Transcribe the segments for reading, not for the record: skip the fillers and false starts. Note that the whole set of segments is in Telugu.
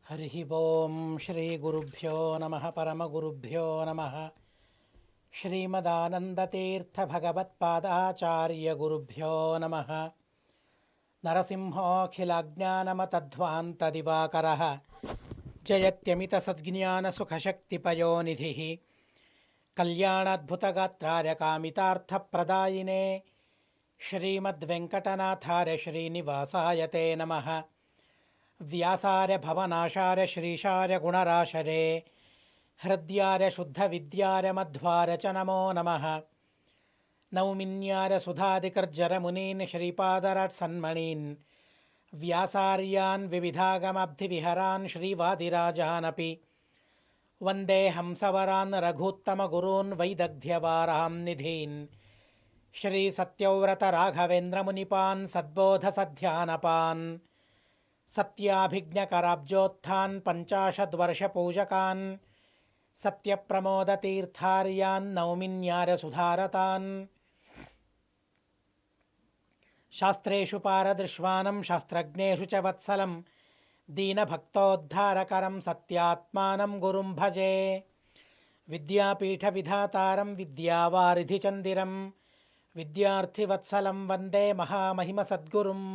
హరి ఓం శ్రీ గురుభ్యో నమ పరమగురుభ్యో నమ శ్రీమదానందతీర్థ భగవత్పాదాచార్య గురుభ్యో నమ నరసింహోఖిలజ్ఞానమతధ్వాంతదివాకర జయత్యమిత సద్జ్ఞానసుఖశక్తిపయోనిధి కళ్యాణాద్భుతగాత్రార్య కామితార్థప్రదాయినే శ్రీమద్వెంకటనాథార్య శ్రీనివాసాయ తే నమః. వ్యాసార్య భవనాశార్య శ్రీశార్య గుణరాశరే హృద్యార్య శుద్ధ విద్యార్య మధ్వార్య చ నమో నమః. నౌమిన్యార్య సుధాదికర్జర మునీన్ శ్రీపాదరాట్ సన్మణీన్ వ్యాసార్యాన్ వివిధాగమబ్ధివిహరాన్ శ్రీవాదిరాజానపి వందే హంసవరాన్ రఘూత్తమ గురూన్ వైదగ్ధ్యవారాం నిధీన్ శ్రీ సత్యవ్రత రాఘవేంద్రమునిపాన్ సద్బోధ సధ్యానపాన్ సత్యాభిజ్ఞకరాబ్జోత్థాన్ పంచాశద్వర్షపూజకాన్ సత్యప్రమోదతీర్థార్యాన్ నౌమిన్యార్య సుధారతాన్. శాస్త్రేషు పారదృశ్వానం శాస్త్రజ్ఞేషు చ వత్సలం దీనభక్తోద్ధారకరం సత్యాత్మానం గురుం భజే. విద్యాపీఠ విధాతారం విద్యావారిధిచందిరం విద్యార్థివత్సలం వందే మహామహిమ సద్గురుం.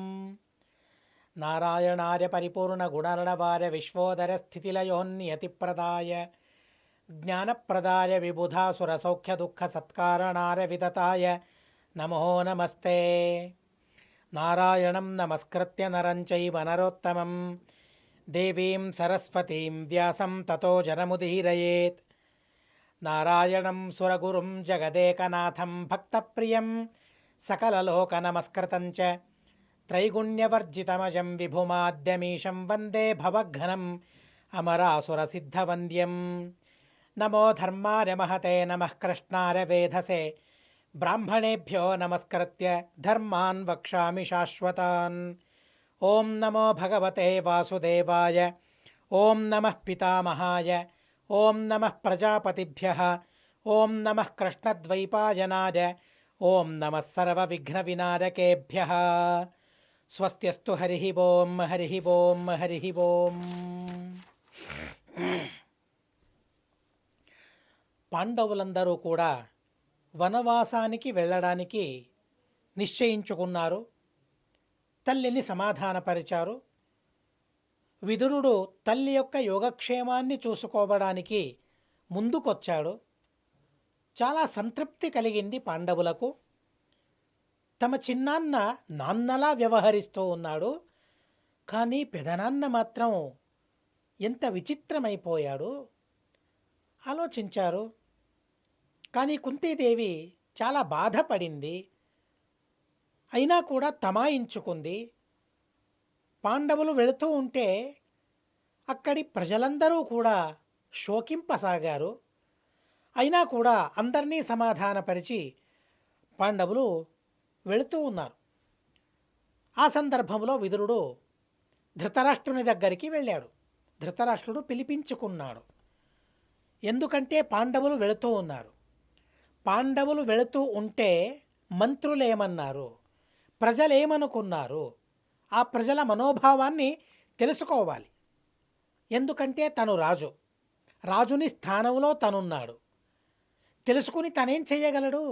నారాయణార్య పరిపూర్ణగుణర్ణవార్య విశ్వోదర స్థితిలయోన్నియతిప్రదాయ జ్ఞానప్రదాయ విబుధాసురసౌఖ్యదుఃఖసత్కారణార్య వితతాయ నమో నమస్తే. నారాయణం నమస్కృత్య నరం చైవ నరోత్తమం దేవీం సరస్వతీం వ్యాసం తతో జనముదీరయేత్. నారాయణం సురగురుం జగదేకనాథం భక్తప్రియం సకలలోకనమస్కృతం చ త్రైగుణ్యవర్జితమజం విభుమాద్యమీశం వందే భవఘ్నం అమరాసురసిద్ధవంద్యం. నమో ధర్మార్య మహతే నమః కృష్ణార్య వేధసే బ్రాహ్మణేభ్యో నమస్కృత్య ధర్మాన్ వక్ష్యామి శాశ్వతాన్. ఓం నమో భగవతే వాసుదేవాయ ఓం నమః పితామహాయ ఓం నమః ప్రజాపతిభ్యః ఓం నమః కృష్ణద్వైపాయనాయ ఓం నమః సర్వవిఘ్నవినారకేభ్యః. స్వస్త్యస్తు హరి ఓం హరి ఓం హరి ఓం. పాండవులందరూ కూడా వనవాసానికి వెళ్ళడానికి నిశ్చయించుకున్నారు. తల్లిని సమాధానపరిచారు. విదురుడు తల్లి యొక్క యోగక్షేమాన్ని చూసుకోవడానికి ముందుకొచ్చాడు. చాలా సంతృప్తి కలిగింది పాండవులకు. తమ చిన్నాన్న నాన్నలా వ్యవహరిస్తూ ఉన్నాడు, కానీ పెదనాన్న మాత్రం ఎంత విచిత్రమైపోయాడు ఆలోచించారు. కానీ కుంతీదేవి చాలా బాధపడింది. అయినా కూడా తమాయించుకుంది. పాండవులు వెళుతూ ఉంటే అక్కడి ప్రజలందరూ కూడా శోకింపసాగారు. అయినా కూడా అందరినీ సమాధానపరిచి పాండవులు వెళుతూ ఉన్నారు. ఆ సందర్భంలో విదురుడు ధృతరాష్ట్రుని దగ్గరికి వెళ్ళాడు. ధృతరాష్ట్రుడు పిలిపించుకున్నాడు. ఎందుకంటే పాండవులు వెళుతూ ఉన్నారు. పాండవులు వెళుతూ ఉంటే మంత్రులేమన్నారు, ప్రజలేమనుకున్నారు, ఆ ప్రజల మనోభావాన్ని తెలుసుకోవాలి. ఎందుకంటే తను రాజు, రాజుని స్థానంలో తనున్నాడు. తెలుసుకుని తనేం చేయగలడు?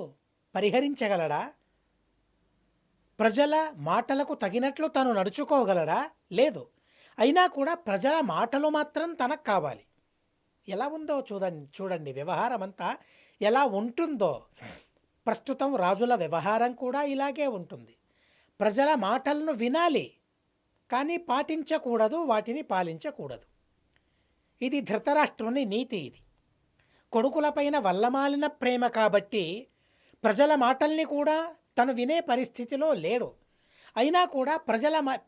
పరిహరించగలడా? ప్రజల మాటలకు తగినట్లు తను నడుచుకోగలడా? లేదు. అయినా కూడా ప్రజల మాటలు మాత్రం తనకు కావాలి. ఎలా ఉందో చూడండి వ్యవహారం అంతా ఎలా ఉంటుందో. ప్రస్తుతం రాజుల వ్యవహారం కూడా ఇలాగే ఉంటుంది. ప్రజల మాటలను వినాలి, కానీ పాటించకూడదు, వాటిని పాలించకూడదు. ఇది ధృతరాష్ట్రుని నీతి. ఇది కొడుకులపైన వల్లమాలిన ప్రేమ కాబట్టి ప్రజల మాటల్ని కూడా తను వినే పరిస్థితిలో లేడు. అయినా కూడా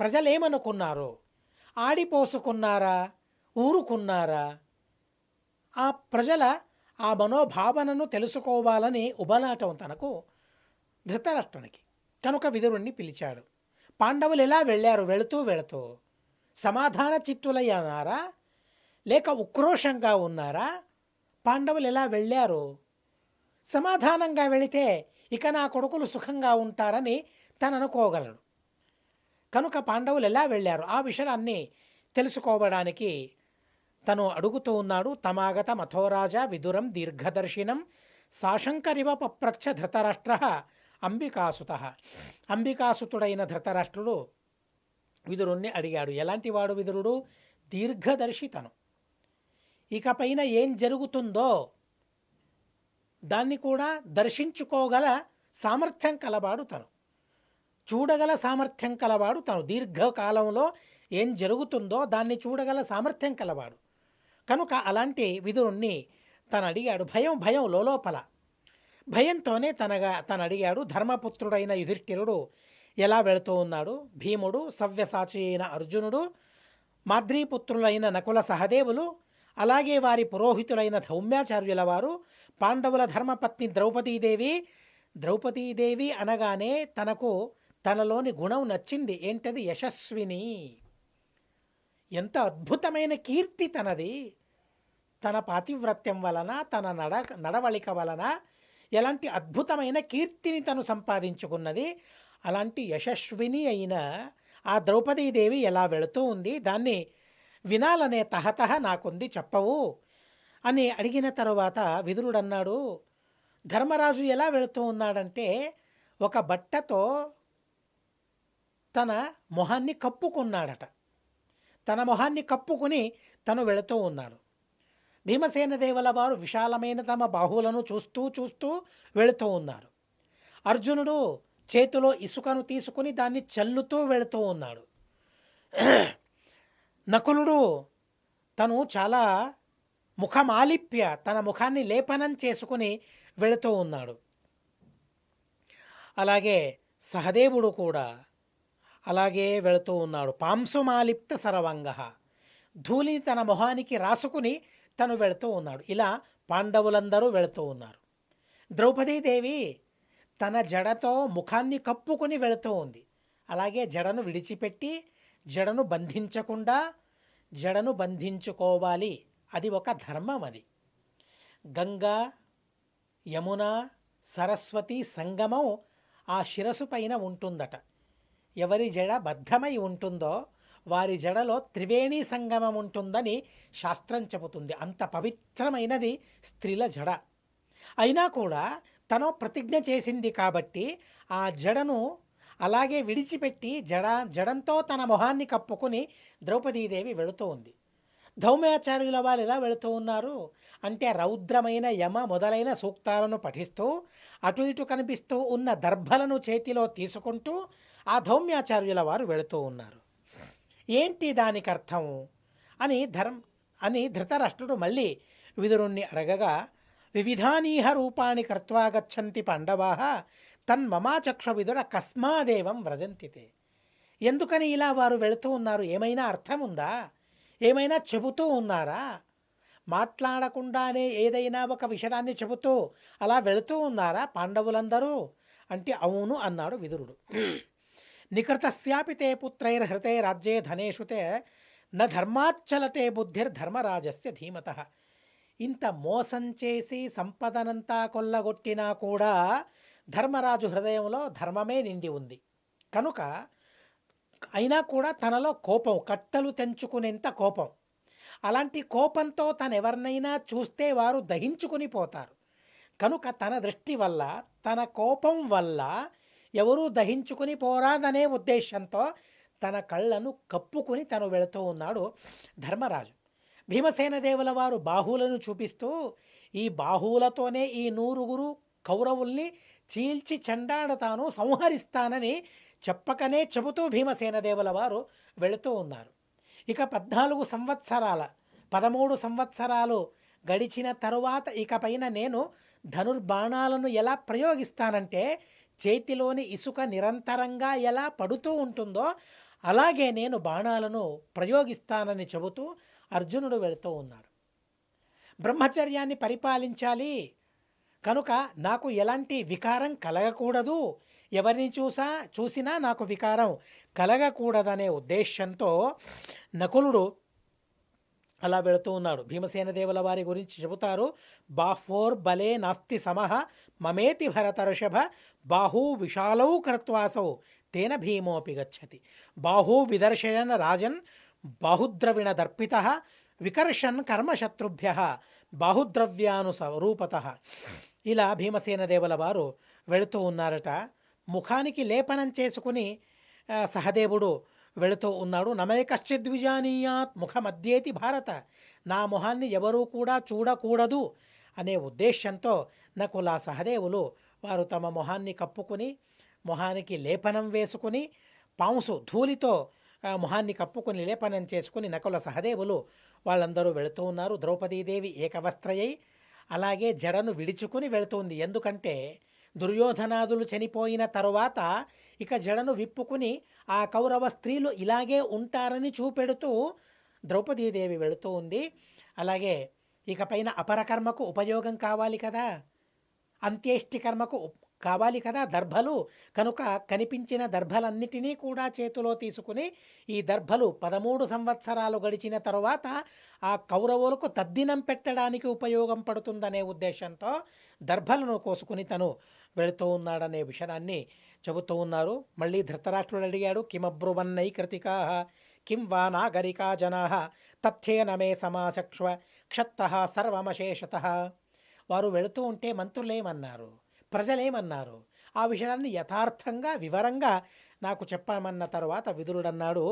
ప్రజలేమనుకున్నారో, ఆడిపోసుకున్నారా, ఊరుకున్నారా, ఆ ప్రజల ఆ మనోభావనను తెలుసుకోవాలని ఉబలాటం తనకు ధృతరాష్ట్రునికి. కనుక విదురుణ్ణి పిలిచాడు. పాండవులు ఎలా వెళ్ళారు? వెళుతూ సమాధాన చిత్తులయ్యన్నారా, లేక ఉక్రోషంగా ఉన్నారా? పాండవులు ఎలా వెళ్ళారు? సమాధానంగా వెళితే ఇక నా కొడుకులు సుఖంగా ఉంటారని తను అనుకోగలడు. కనుక పాండవులు ఎలా వెళ్ళారు ఆ విషయాన్ని తెలుసుకోవడానికి తను అడుగుతూ ఉన్నాడు. తమాగత మథోరాజ విదురం దీర్ఘదర్శినం సాశంకరివ పప్రచ్ఛ ధృతరాష్ట్ర అంబికాసుత. అంబికాసుతుడైన ధృతరాష్ట్రుడు విదురుణ్ణి అడిగాడు. ఎలాంటి వాడు విదురుడు? దీర్ఘదర్శి తను. ఇకపైన ఏం జరుగుతుందో దాన్ని కూడా దర్శించుకోగల సామర్థ్యం కలవాడు తను, చూడగల సామర్థ్యం కలవాడు తను. దీర్ఘకాలంలో ఏం జరుగుతుందో దాన్ని చూడగల సామర్థ్యం కలవాడు కనుక అలాంటి విదురుణ్ణి తను అడిగాడు. భయం లోపల భయంతోనే తను అడిగాడు. ధర్మపుత్రుడైన యుధిష్ఠిరుడు ఎలా వెళుతూ ఉన్నాడు? భీముడు, సవ్యసాచి అయిన అర్జునుడు, మాద్రీపుత్రులైన నకుల సహదేవులు, అలాగే వారి పురోహితులైన ధౌమ్యాచార్యుల వారు, పాండవుల ధర్మపత్ని ద్రౌపదీదేవి అనగానే తనలోని గుణం నచ్చింది. ఏంటది? యశస్విని. ఎంత అద్భుతమైన కీర్తి తనది! తన పాతివ్రత్యం వలన, తన నడవళిక వలన ఎలాంటి అద్భుతమైన కీర్తిని తను సంపాదించుకున్నది. అలాంటి యశస్విని అయిన ఆ ద్రౌపదీదేవి ఎలా వెళుతూ ఉంది, దాన్ని వినాలనే తహతహ నాకుంది, చెప్పవు అని అడిగిన తరువాత విదురుడు అన్నాడు, ధర్మరాజు ఎలా వెళుతూ ఉన్నాడంటే ఒక బట్టతో తన మొహాన్ని కప్పుకున్నాడట. తన మొహాన్ని కప్పుకుని తను వెళుతూ ఉన్నాడు. భీమసేన దేవుల వారు విశాలమైన తమ బాహువులను చూస్తూ వెళుతూ ఉన్నారు. అర్జునుడు చేతిలో ఇసుకను తీసుకుని దాన్ని చల్లుతూ వెళుతూ ఉన్నాడు. నకులుడు తను చాలా ముఖమాలిప్య, తన ముఖాన్ని లేపనం చేసుకుని వెళుతూ ఉన్నాడు. అలాగే సహదేవుడు కూడా అలాగే వెళుతూ ఉన్నాడు. పాంసుమాలిప్త సర్వంగ, ధూళిని తన మొహానికి రాసుకుని తను వెళుతూ ఉన్నాడు. ఇలా పాండవులందరూ వెళుతూ ఉన్నారు. ద్రౌపదీదేవి తన జడతో ముఖాన్ని కప్పుకొని వెళుతూ ఉంది. అలాగే జడను విడిచిపెట్టి జడను బంధించుకోవాలి. అది ఒక ధర్మం. అది గంగా, యమున, సరస్వతి సంగమం ఆ శిరసు పైన ఉంటుందట. ఎవరి జడ బద్ధమై ఉంటుందో వారి జడలో త్రివేణి సంగమం ఉంటుందని శాస్త్రం చెబుతుంది. అంత పవిత్రమైనది స్త్రీల జడ. అయినా కూడా తను ప్రతిజ్ఞ చేసింది కాబట్టి ఆ జడను అలాగే విడిచిపెట్టి జడంతో తన మొహాన్ని కప్పుకొని ద్రౌపదీదేవి వెళుతూ ఉంది. ధౌమ్యాచార్యుల వారు ఎలా వెళుతూ ఉన్నారు అంటే రౌద్రమైన యమ మొదలైన సూక్తాలను పఠిస్తూ అటు ఇటు కనిపిస్తూ ఉన్న దర్భలను చేతిలో తీసుకుంటూ ఆ ధౌమ్యాచార్యుల వారు వెళుతూ ఉన్నారు. ఏంటి దానికి అర్థం అని ధృతరాష్ట్రుడు మళ్ళీ విదురుణ్ణి అడగగా, వివిధానీహ రూపాణి కర్త్వా గచ్చంతి పాండవాః తన్మమాచక్ష విదుర కస్మాదేవం వ్రజంతితే. ఎందుకని ఇలా వారు వెళుతూ ఉన్నారు? ఏమైనా అర్థం ఉందా? ఏమైనా చెబుతూ ఉన్నారా? మాట్లాడకుండానే ఏదైనా ఒక విషయాన్ని చెబుతూ అలా వెళుతూ ఉన్నారా పాండవులందరూ అంటే అవును అన్నాడు విదురుడు. నికృతస్యాపి తే పుత్రైర్హృతే రాజ్యే ధనేషుతే న ధర్మాచ్చలతే బుద్ధిర్ధర్మరాజస్య ధీమతః. ఇంత మోసం చేసి సంపదనంతా కొల్లగొట్టినా కూడా ధర్మరాజు హృదయంలో ధర్మమే నిండి ఉంది కనుక అయినా కూడా తనలో కోపం, కట్టలు తెంచుకునేంత కోపం. అలాంటి కోపంతో తను ఎవరినైనా చూస్తే వారు దహించుకుని పోతారు కనుక తన దృష్టి వల్ల, తన కోపం వల్ల ఎవరూ దహించుకుని పోరాదనే ఉద్దేశంతో తన కళ్ళను కప్పుకుని తను వెళుతూ ఉన్నాడు ధర్మరాజు. భీమసేన దేవుల వారు బాహువులను చూపిస్తూ ఈ బాహువులతోనే ఈ 100 కౌరవుల్ని చీల్చి చెండాడతాను, సంహరిస్తానని చెప్పకనే చెబుతూ భీమసేన దేవుల వారు వెళుతూ ఉన్నారు. ఇక 13 సంవత్సరాలు గడిచిన తరువాత ఇకపైన నేను ధనుర్బాణాలను ఎలా ప్రయోగిస్తానంటే చేతిలోని ఇసుక నిరంతరంగా ఎలా పడుతూ ఉంటుందో అలాగే నేను బాణాలను ప్రయోగిస్తానని చెబుతూ అర్జునుడు వెళుతూ ఉన్నాడు. బ్రహ్మచర్యాన్ని పరిపాలించాలి కనుక నాకు ఎలాంటి వికారం కలగకూడదు, ఎవరిని చూసినా నాకు వికారం కలగకూడదనే ఉద్దేశంతో నకులుడు అలా వెళుతూ ఉన్నాడు. భీమసేన దేవుల వారి గురించి చెబుతారు. బాహ్వోర్ బలే నాస్తి సమః మమేతి భరతర్షభ బాహూ విశాలౌ కర్త్వాసౌ తేన భీమోపి గచ్చతి. బాహూ విదర్శయన రాజన్ బాహుద్రవిణ దర్పితః వికర్షన్ కర్మశత్రుభ్య బాహుద్రవ్యానుస్వరూపత. ఇలా భీమసేన దేవుల వారు వెళుతూ ఉన్నారట. ముఖానికి లేపనం చేసుకుని సహదేవుడు వెళుతూ ఉన్నాడు. నమే కశ్చిద్విజానీయాత్ ముఖమద్యేతి భారత, నా మొహాన్ని ఎవరూ కూడా చూడకూడదు అనే ఉద్దేశంతో నకుల సహదేవులు వారు తమ మొహాన్ని కప్పుకొని మొహానికి లేపనం వేసుకుని పాంసు ధూళితో మొహాన్ని కప్పుకొని లేపనం చేసుకుని నకుల సహదేవులు వాళ్ళందరూ వెళుతూ ఉన్నారు. ద్రౌపదీదేవి ఏకవస్త్రయై అలాగే జడను విడుచుకుని వెళుతుంది. ఎందుకంటే దుర్యోధనాదులు చనిపోయిన తరువాత ఇక జడను విప్పుకుని ఆ కౌరవ స్త్రీలు ఇలాగే ఉంటారని చూపెడుతూ ద్రౌపదీదేవి వెళుతూ ఉంది. అలాగే ఇకపైన అపరకర్మకు ఉపయోగం కావాలి కదా, అంత్యేష్టి కర్మకు కావాలి కదా దర్భలు. కనుక కనిపించిన దర్భలన్నిటినీ కూడా చేతిలో తీసుకుని ఈ దర్భలు 13 సంవత్సరాలు గడిచిన తరువాత ఆ కౌరవులకు తద్దినం పెట్టడానికి ఉపయోగం పడుతుందనే ఉద్దేశంతో దర్భలను కోసుకుని తను వెళుతూ ఉన్నాడనే విషయాన్ని చెబుతూ ఉన్నారు. మళ్ళీ ధృతరాష్ట్రుడు అడిగాడు, కిమబ్రువన్నై కృతికా కిం వా నాగరికా జనా తథ్యేన మే సమాసక్ష్వ క్షత్త సర్వమశేషత. వారు వెళుతూ ఉంటే మంత్రులేమన్నారు, ప్రజలేమన్నారు, ఆ విషయాన్ని యథార్థంగా వివరంగా నాకు చెప్పమన్న తర్వాత విదురుడన్నాడు,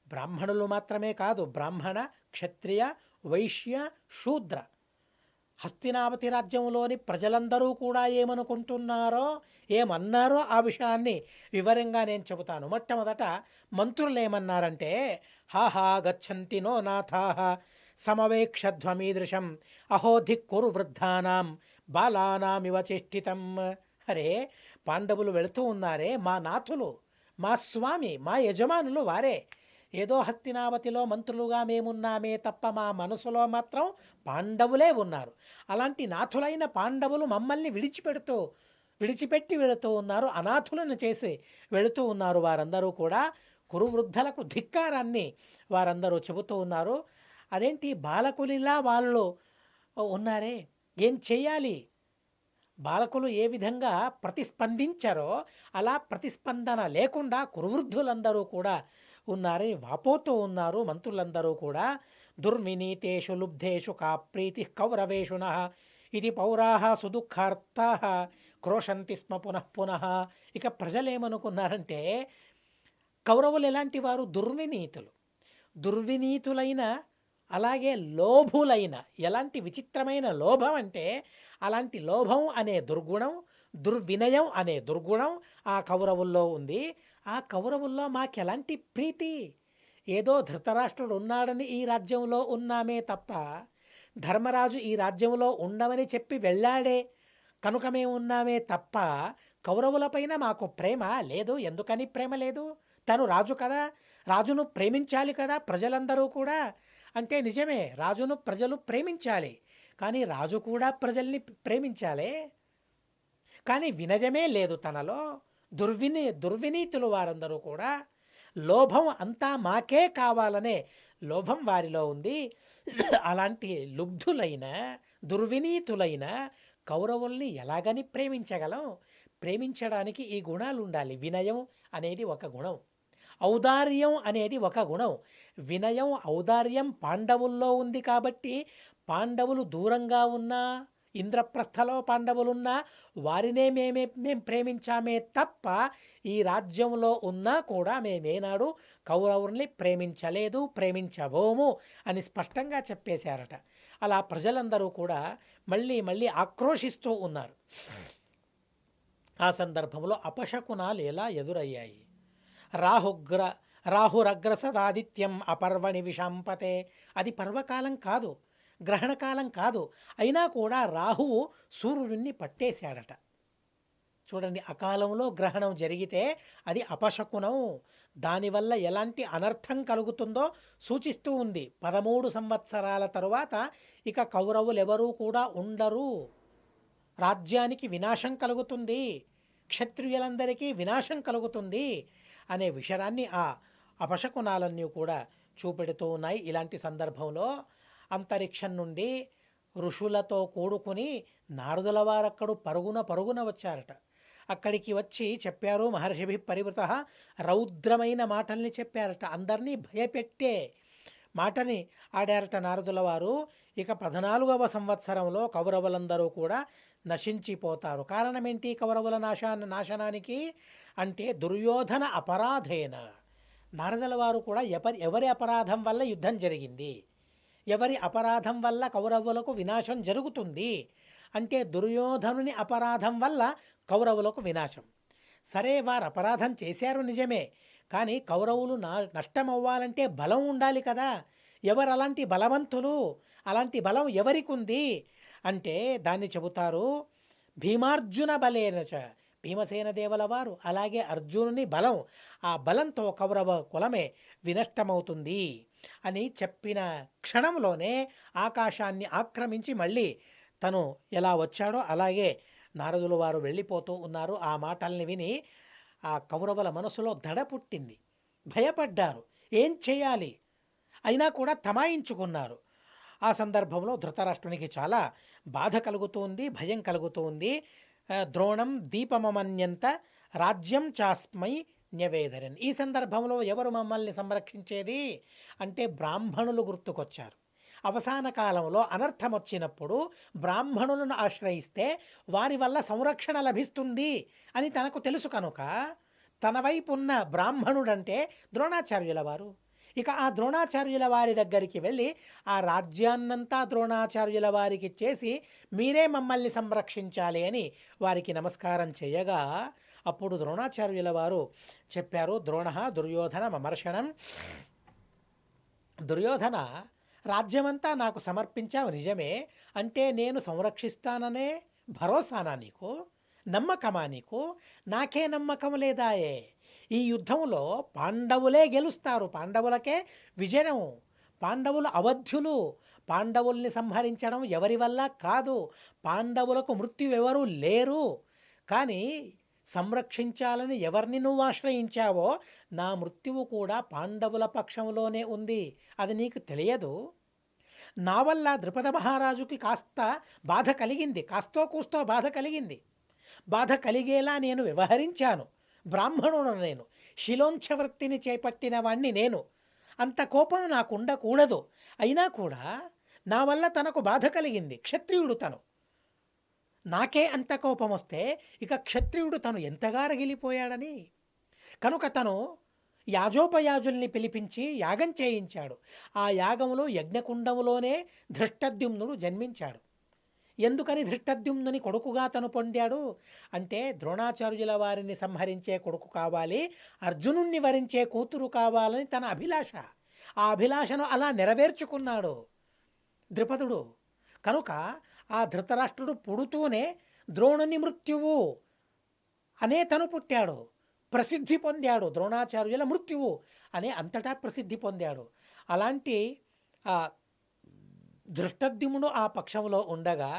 బ్రాహ్మణులు మాత్రమే కాదు, బ్రాహ్మణ క్షత్రియ వైశ్య శూద్ర హస్తినావతి రాజ్యంలోని ప్రజలందరూ కూడా ఏమనుకుంటున్నారో ఏమన్నారో ఆ విషయాన్ని వివరంగా నేను చెబుతాను. మొట్టమొదట మంత్రులు ఏమన్నారంటే, హాహా గచ్చంతి నో నాథాః సమవేక్షధ్వమీదృశం అహో ధిక్కురు వృద్ధానాం బాలానామివ చేష్టితం. అరే, పాండవులు వెళుతూ ఉన్నారే, మా నాథులు, మా స్వామి, మా యజమానులు వారే. ఏదో హస్తినావతిలో మంత్రులుగా మేమున్నామే తప్ప మా మనసులో మాత్రం పాండవులే ఉన్నారు. అలాంటి నాథులైన పాండవులు మమ్మల్ని విడిచిపెట్టి వెళుతూ ఉన్నారు, అనాథులను చేసి వెళుతూ ఉన్నారు. వారందరూ కూడా కురువృద్ధులకు ధిక్కారాన్ని వారందరూ చెబుతూ ఉన్నారు. అదేంటి బాలకులిలా వాళ్ళు ఉన్నారే, ఏం చేయాలి? బాలకులు ఏ విధంగా ప్రతిస్పందించారో అలా ప్రతిస్పందన లేకుండా కురువృద్ధులందరూ కూడా ఉన్నారని వాపోతూ ఉన్నారు మంత్రులందరూ కూడా. దుర్వినీతేషు లుబ్ధేషు కా ప్రీతి కౌరవేషున ఇది పౌరాహ సుదుఃఖార్థా క్రోశంతి స్మ పునః పునః. ఇక ప్రజలేమనుకున్నారంటే, కౌరవులు ఎలాంటి వారు? దుర్వినీతులైన అలాగే లోభులైన. ఎలాంటి విచిత్రమైన లోభం అంటే, అలాంటి లోభం అనే దుర్గుణం, దుర్వినయం అనే దుర్గుణం ఆ కౌరవుల్లో ఉంది. ఆ కౌరవుల్లో మాకెలాంటి ప్రీతి? ఏదో ధృతరాష్ట్రుడు ఉన్నాడని ఈ రాజ్యంలో ఉన్నామే తప్ప, ధర్మరాజు ఈ రాజ్యంలో ఉండమని చెప్పి వెళ్ళాడే కనుక మేము ఉన్నామే తప్ప, కౌరవులపైన మాకు ప్రేమ లేదు. ఎందుకని ప్రేమ లేదు? తను రాజు కదా, రాజును ప్రేమించాలి కదా ప్రజలందరూ కూడా. అంటే నిజమే, రాజును ప్రజలు ప్రేమించాలి, కానీ రాజు కూడా ప్రజల్ని ప్రేమించాలి. కానీ వినయమే లేదు తనలో. దుర్వినీతులు వారందరూ కూడా. లోభం అంతా మాకే కావాలనే లోభం వారిలో ఉంది. అలాంటి లుబ్ధులైన దుర్వినీతులైన కౌరవుల్ని ఎలాగని ప్రేమించగలం? ప్రేమించడానికి ఈ గుణాలు ఉండాలి. వినయం అనేది ఒక గుణం, ఔదార్యం అనేది ఒక గుణం. వినయం ఔదార్యం పాండవుల్లో ఉంది కాబట్టి పాండవులు దూరంగా ఉన్నా, ఇంద్రప్రస్థలో పాండవులున్నా వారినే మేం ప్రేమించామే తప్ప ఈ రాజ్యంలో ఉన్నా కూడా మేమేనాడు కౌరవుల్ని ప్రేమించలేదు, ప్రేమించబోము అని స్పష్టంగా చెప్పేశారట. అలా ప్రజలందరూ కూడా మళ్ళీ ఆక్రోశిస్తూ ఉన్నారు. ఆ సందర్భంలో అపశకునాలు ఎలా ఎదురయ్యాయి. రాహురగ్రసదాదిత్యం అపర్వణి విషంపతే. అది పర్వకాలం కాదు, గ్రహణకాలం కాదు, అయినా కూడా రాహువు సూర్యుడిని పట్టేశాడట. చూడండి, అకాలంలో గ్రహణం జరిగితే అది అపశకునం. దానివల్ల ఎలాంటి అనర్థం కలుగుతుందో సూచిస్తూ ఉంది. 13 సంవత్సరాల తరువాత ఇక కౌరవులెవరూ కూడా ఉండరు, రాజ్యానికి వినాశం కలుగుతుంది, క్షత్రియులందరికీ వినాశం కలుగుతుంది అనే విషయాన్ని ఆ అపశకునాలన్నీ కూడా చూపెడుతూ ఉన్నాయి. ఇలాంటి సందర్భంలో అంతరిక్షం నుండి ఋషులతో కూడుకుని నారదుల వారక్కడు పరుగున వచ్చారట. అక్కడికి వచ్చి చెప్పారు, మహర్షిభి పరివృత, రౌద్రమైన మాటల్ని చెప్పారట. అందరినీ భయపెట్టే మాటని ఆడారట నారదుల వారు. ఇక 14వ సంవత్సరంలో కౌరవులందరూ కూడా నశించిపోతారు. కారణం ఏంటి కౌరవుల నాశనానికి అంటే దుర్యోధన అపరాధేన. నారదుల వారు కూడా ఎవరి అపరాధం వల్ల యుద్ధం జరిగింది, ఎవరి అపరాధం వల్ల కౌరవులకు వినాశం జరుగుతుంది అంటే దుర్యోధనుని అపరాధం వల్ల కౌరవులకు వినాశం. సరే, వారు అపరాధం చేశారు నిజమే, కానీ కౌరవులు నష్టం అవ్వాలంటే బలం ఉండాలి కదా. ఎవరు అలాంటి బలవంతులు, అలాంటి బలం ఎవరికి ఉంది అంటే దాన్ని చెబుతారు భీమార్జున బలేనచ. భీమసేన దేవుల వారు అలాగే అర్జునుని బలం, ఆ బలంతో కౌరవ కులమే వినష్టమవుతుంది అని చెప్పిన క్షణంలోనే ఆకాశాన్ని ఆక్రమించి మళ్ళీ తను ఎలా వచ్చాడో అలాగే నారదుల వారు వెళ్ళిపోతూ ఉన్నారు. ఆ మాటల్ని విని ఆ కౌరవుల మనసులో దడ పుట్టింది, భయపడ్డారు, ఏం చేయాలి, అయినా కూడా తమాయించుకున్నారు. ఆ సందర్భంలో ధృతరాష్ట్రునికి చాలా బాధ కలుగుతుంది, భయం కలుగుతుంది. ద్రోణం దీపమమన్యంత రాజ్యం చాస్మై న్యవేదరన్. ఈ సందర్భంలో ఎవరు మమ్మల్ని సంరక్షించేది అంటే బ్రాహ్మణులు గుర్తుకొచ్చారు. అవసాన కాలంలో అనర్థం వచ్చినప్పుడు బ్రాహ్మణులను ఆశ్రయిస్తే వారి వల్ల సంరక్షణ లభిస్తుంది అని తనకు తెలుసు కనుక తన వైపు ఉన్న బ్రాహ్మణుడంటే ద్రోణాచార్యుల వారు. ఇక ఆ ద్రోణాచార్యుల వారి దగ్గరికి వెళ్ళి ఆ రాజ్యాన్నంతా ద్రోణాచార్యుల వారికి చేసి మీరే మమ్మల్ని సంరక్షించాలి అని వారికి నమస్కారం చేయగా అప్పుడు ద్రోణాచార్యుల వారు చెప్పారు, ద్రోణ దుర్యోధన మమర్షణం. దుర్యోధన, రాజ్యమంతా నాకు సమర్పించావు నిజమే, అంటే నేను సంరక్షిస్తాననే భరోసానా నీకు, నమ్మకమా నీకు? నాకే నమ్మకం లేదాయే. ఈ యుద్ధంలో పాండవులే గెలుస్తారు, పాండవులకే విజయం, పాండవులు అవధ్యులు, పాండవుల్ని సంహరించడం ఎవరి వల్ల కాదు, పాండవులకు మృత్యు ఎవరు లేరు. కానీ సంరక్షించాలని ఎవరిని నువ్వు ఆశ్రయించావో నా మృత్యువు కూడా పాండవుల పక్షంలోనే ఉంది, అది నీకు తెలియదు. నా వల్ల ద్రుపద మహారాజుకి కాస్త బాధ కలిగింది, కాస్తో కూస్తో బాధ కలిగింది. బాధ కలిగేలా నేను వ్యవహరించాను. బ్రాహ్మణుడు నేను, శిలోంఛ వృత్తిని చేపట్టిన వాణ్ణి నేను. అంత కోపం నాకు ఉండకూడదు. అయినా కూడా నా వల్ల తనకు బాధ కలిగింది. క్షత్రియుడు తను, నాకే అంత కోపం వస్తే ఇక క్షత్రియుడు తను ఎంతగా రగిలిపోయాడని. కనుక తను యాజోపయాజుల్ని పిలిపించి యాగం చేయించాడు. ఆ యాగంలో యజ్ఞకుండములోనే ధృష్టద్యుమ్నుడు జన్మించాడు. ఎందుకని ధృష్టద్యుమ్నుని కొడుకుగా తను పొందాడు అంటే ద్రోణాచార్యుల వారిని సంహరించే కొడుకు కావాలి, అర్జునుణ్ణి వరించే కూతురు కావాలని తన అభిలాష. ఆ అభిలాషను అలా నెరవేర్చుకున్నాడు ద్రుపదుడు. కనుక ఆ ధృతరాష్ట్రుడు పుడుతూనే ద్రోణుని మృత్యువు అనే తను పుట్టాడు, ప్రసిద్ధి పొందాడు. ద్రోణాచార్యుల మృత్యువు అనే అంతటా ప్రసిద్ధి పొందాడు. అలాంటి ధృష్టద్యుమ్నుడు ఆ పక్షంలో ఉండగా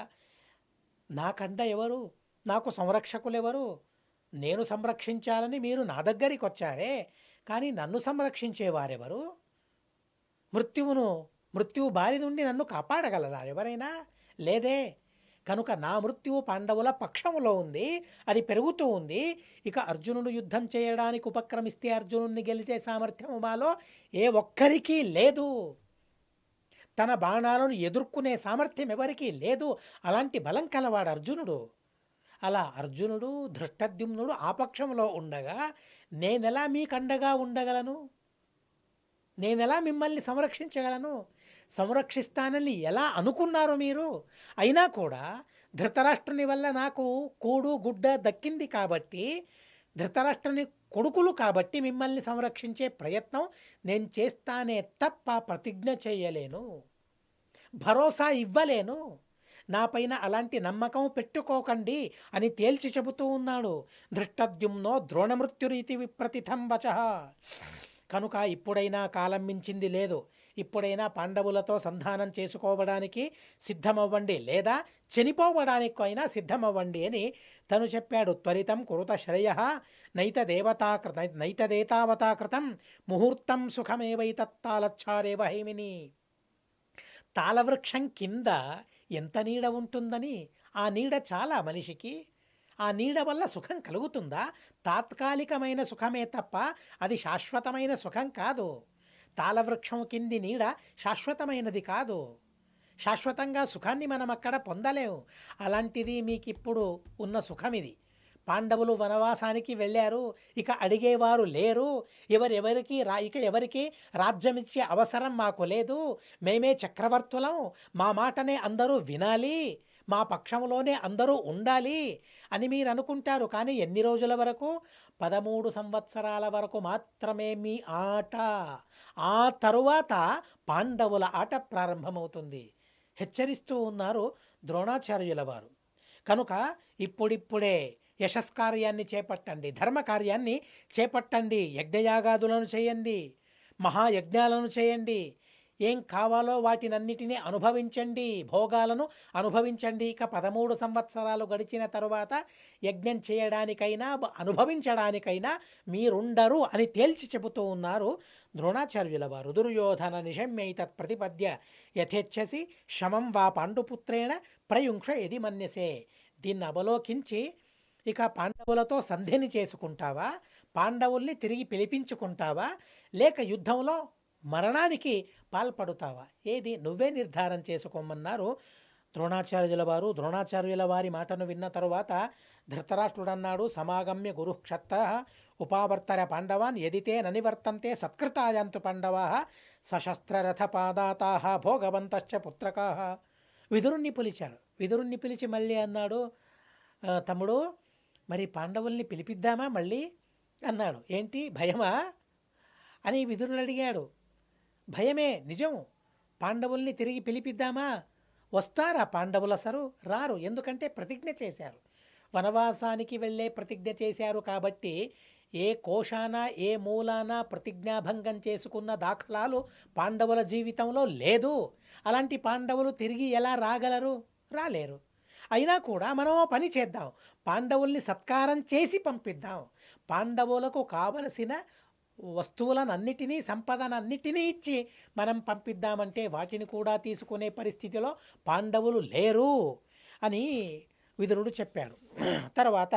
నాకండ ఎవరు, నాకు సంరక్షకులు ఎవరు? నేను సంరక్షించాలని మీరు నా దగ్గరికి వచ్చారే, కానీ నన్ను సంరక్షించేవారెవరు? మృత్యువు బారి నుండి నన్ను కాపాడగలరా ఎవరైనా? లేదే. కనుక నా మృత్యువు పాండవుల పక్షంలో ఉంది, అది పెరుగుతూ ఉంది. ఇక అర్జునుడు యుద్ధం చేయడానికి ఉపక్రమిస్తే అర్జునుడిని గెలిచే సామర్థ్యం మాలో ఏ ఒక్కరికి లేదు. తన బాణాలను ఎదుర్కొనే సామర్థ్యం ఎవరికీ లేదు. అలాంటి బలం కలవాడు అర్జునుడు. అలా అర్జునుడు ధృష్టద్యుమ్నుడు ఆ పక్షంలో ఉండగా నేనెలా మీకండగా ఉండగలను? నేనెలా మిమ్మల్ని సంరక్షించగలను? సంరక్షిస్తానని ఎలా అనుకున్నారు మీరు? అయినా కూడా ధృతరాష్ట్రుని వల్ల నాకు కూడు గుడ్డ దక్కింది కాబట్టి, ధృతరాష్ట్రుని కొడుకులు కాబట్టి మిమ్మల్ని సంరక్షించే ప్రయత్నం నేను చేస్తానే తప్ప ప్రతిజ్ఞ చేయలేను, భరోసా ఇవ్వలేను. నాపైన అలాంటి నమ్మకం పెట్టుకోకండి అని తేల్చి చెబుతూ ఉన్నాడు. ధృష్టద్యుమ్నో ద్రోణమృత్యురీతి విప్రతిథం వచః. కనుక ఇప్పుడైనా కాలం మించింది లేదు. ఇప్పుడైనా పాండవులతో సంధానం చేసుకోవడానికి సిద్ధమవ్వండి, లేదా చనిపోవడానికి అయినా సిద్ధమవ్వండి అని తను చెప్పాడు. త్వరితం కురుత శ్రేయః నైతదేతావతాకృతం ముహూర్తం సుఖమేవైతత్తాలచ్చారేవ హైమిని. తాళవృక్షం కింద ఎంత నీడ ఉంటుందని, ఆ నీడ చాలా మనిషికి. ఆ నీడ వల్ల సుఖం కలుగుతుందా? తాత్కాలికమైన సుఖమే తప్ప అది శాశ్వతమైన సుఖం కాదు. తాళవృక్షం కింది నీడ శాశ్వతమైనది కాదు. శాశ్వతంగా సుఖాన్ని మనం అక్కడ పొందలేము. అలాంటిది మీకిప్పుడు ఉన్న సుఖమిది. పాండవులు వనవాసానికి వెళ్ళారు. ఇక అడిగేవారు లేరు. ఇక ఎవరికి రాజ్యమిచ్చే అవసరం మాకు లేదు. మేమే చక్రవర్తులం. మా మాటనే అందరూ వినాలి. మా పక్షంలోనే అందరూ ఉండాలి అని మీరు అనుకుంటారు. కానీ ఎన్ని రోజుల వరకు? 13 సంవత్సరాల వరకు మాత్రమే మీ ఆట. ఆ తరువాత పాండవుల ఆట ప్రారంభమవుతుంది. హెచ్చరిస్తూ ఉన్నారు ద్రోణాచార్యుల వారు. కనుక ఇప్పుడిప్పుడే యశస్కార్యాన్ని చేపట్టండి, ధర్మకార్యాన్ని చేపట్టండి, యజ్ఞయాగాదులను చేయండి, మహాయజ్ఞాలను చేయండి, ఏం కావాలో వాటినన్నిటినీ అనుభవించండి, భోగాలను అనుభవించండి. ఇక 13 సంవత్సరాలు గడిచిన తరువాత యజ్ఞం చేయడానికైనా అనుభవించడానికైనా మీరుండరు అని తేల్చి చెబుతూ ఉన్నారు ద్రోణాచార్యుల వారు. దుర్యోధన నిశమ్యైతత్ ప్రతిపద్య యథేచ్ఛసి శమం వా పాండుపుత్రేణ ప్రయుంక్ష యది మన్యసే. దీన్ని అవలోకించి ఇక పాండవులతో సంధిని చేసుకుంటావా, పాండవుల్ని తిరిగి పిలిపించుకుంటావా, లేక యుద్ధంలో మరణానికి పాల్పడుతావా? ఏది నువ్వే నిర్ధారం చేసుకోమన్నారు ద్రోణాచార్యుల వారు. ద్రోణాచార్యుల వారి మాటను విన్న తరువాత ధృతరాష్ట్రుడన్నాడు, సమాగమ్య గురుక్షత్త ఉపావర్తర పాండవాన్ యదితే ననివర్తంతే సత్కృతాయంతు పాండవా సశస్త్రరథ పాదాతా భోగవంతశ్చ పుత్రకా. విదురుణ్ణి పిలిచాడు. విదురుణ్ణి పిలిచి మళ్ళీ అన్నాడు, తమ్ముడు మరి పాండవుల్ని పిలిపిద్దామా మళ్ళీ అన్నాడు. ఏంటి భయమా అని విదురుని అడిగాడు. భయమే, నిజం. పాండవుల్ని తిరిగి పిలిపిద్దామా? వస్తారా పాండవుల సరు? రారు. ఎందుకంటే ప్రతిజ్ఞ చేశారు, వనవాసానికి వెళ్ళే ప్రతిజ్ఞ చేశారు. కాబట్టి ఏ కోశాన ఏ మూలాన ప్రతిజ్ఞాభంగం చేసుకున్న దాఖలాలు పాండవుల జీవితంలో లేదు. అలాంటి పాండవులు తిరిగి ఎలా రాగలరు? రాలేరు. అయినా కూడా మనం పని చేద్దాం, పాండవుల్ని సత్కారం చేసి పంపిద్దాం. పాండవులకు కావలసిన వస్తువులనన్నిటినీ సంపదనన్నిటినీ ఇచ్చి మనం పంపిద్దామంటే వాటిని కూడా తీసుకునే పరిస్థితిలో పాండవులు లేరు అని విదురుడు చెప్పాడు. తర్వాత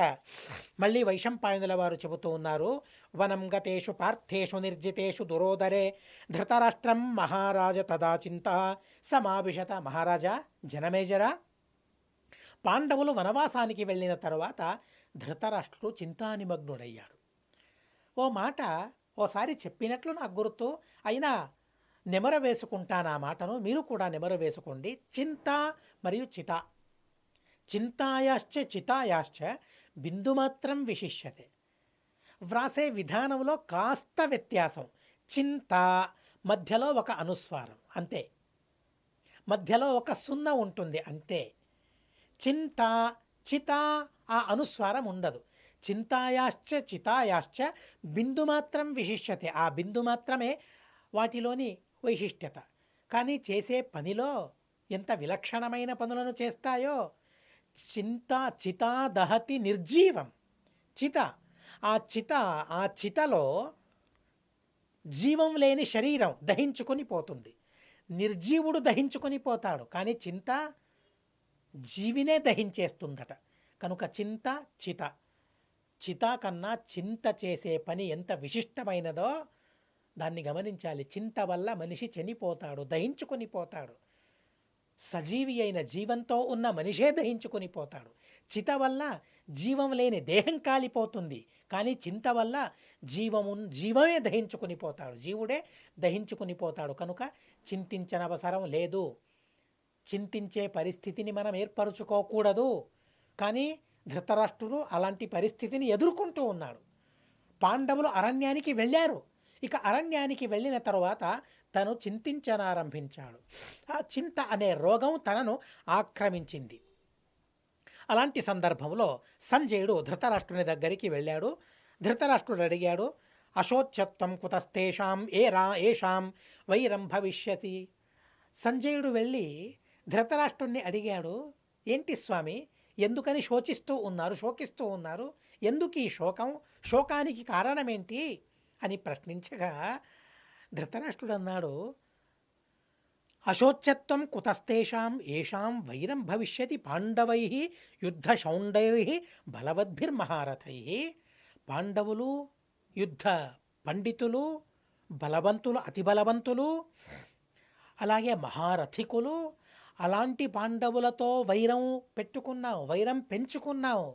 మళ్ళీ వైశంపాయనుల వారు చెబుతూ ఉన్నారు, వనం గతేషు పార్థేషు నిర్జితేషు దురోదరే ధృతరాష్ట్రం మహారాజ తదా చింత సమావిశత. మహారాజా జనమేజరా, పాండవులు వనవాసానికి వెళ్ళిన తరువాత ధృతరాష్ట్రుడు చింతానిమగ్నుడయ్యాడు. ఓ మాట ఓసారి చెప్పినట్లు నాకు గుర్తు, అయినా నెమర వేసుకుంటాను ఆ మాటను, మీరు కూడా నెమర వేసుకోండి. చింత మరియు చిత, చింతాయాశ్చ చితాయాశ్చ బిందుమాత్రం విశిష్యతే. వ్రాసే విధానంలో కాస్త వ్యత్యాసం. చింత మధ్యలో ఒక అనుస్వారం అంతే, మధ్యలో ఒక సున్న ఉంటుంది అంతే. చింత చిత ఆ అనుస్వారం ఉండదు. చింతాయాశ్చ చితాయాశ్చ బిందు మాత్రం విశిష్యతే. ఆ బిందు మాత్రమే వాటిలోని వైశిష్ట్యత. కానీ చేసే పనిలో ఎంత విలక్షణమైన పనులను చేస్తాయో. చితా దహతి నిర్జీవం. చిత, ఆ చితలో జీవం లేని శరీరం దహించుకొని పోతుంది. నిర్జీవుడు దహించుకొని పోతాడు, కానీ చింత జీవినే దహించేస్తుందట. కనుక చింత చిత, చిత కన్నా చింత చేసే పని ఎంత విశిష్టమైనదో దాన్ని గమనించాలి. చింత వల్ల మనిషి చనిపోతాడు, దహించుకొని పోతాడు. సజీవి అయిన జీవంతో ఉన్న మనిషే దహించుకొని పోతాడు. చిత వల్ల జీవం లేని దేహం కాలిపోతుంది, కానీ చింత వల్ల జీవమే దహించుకొని పోతాడు, జీవుడే దహించుకొని పోతాడు. కనుక చింతించనవసరం లేదు, చింతించే పరిస్థితిని మనం ఏర్పరచుకోకూడదు. కానీ ధృతరాష్ట్రుడు అలాంటి పరిస్థితిని ఎదుర్కొంటూ ఉన్నాడు. పాండవులు అరణ్యానికి వెళ్ళారు. ఇక అరణ్యానికి వెళ్ళిన తరువాత తను చింతించనారంభించాడు. ఆ చింత అనే రోగం తనను ఆక్రమించింది. అలాంటి సందర్భంలో సంజయుడు ధృతరాష్ట్రుని దగ్గరికి వెళ్ళాడు. ధృతరాష్ట్రుడు అడిగాడు, అశోచ్యత్వం కుతస్తేషాం ఏషాం వైరం భవిష్యతి. సంజయుడు వెళ్ళి ధృతరాష్ట్రుణ్ణి అడిగాడు, ఏంటి స్వామి, ఎందుకని శోకిస్తూ ఉన్నారు, ఎందుకు ఈ శోకానికి కారణమేంటి అని ప్రశ్నించగా ధృతరాష్ట్రుడు అన్నాడు, అశోచ్యత్వం కుతస్తేషాం ఏషాం వైరం భవిష్యతి పాండవై యుద్ధ శౌండై బలవద్భిర్మహారథై. పాండవులు యుద్ధ పండితులు, బలవంతులు, అతి బలవంతులు, అలాగే మహారథికులు. అలాంటి పాండవులతో వైరం పెట్టుకున్నావు, వైరం పెంచుకున్నావు.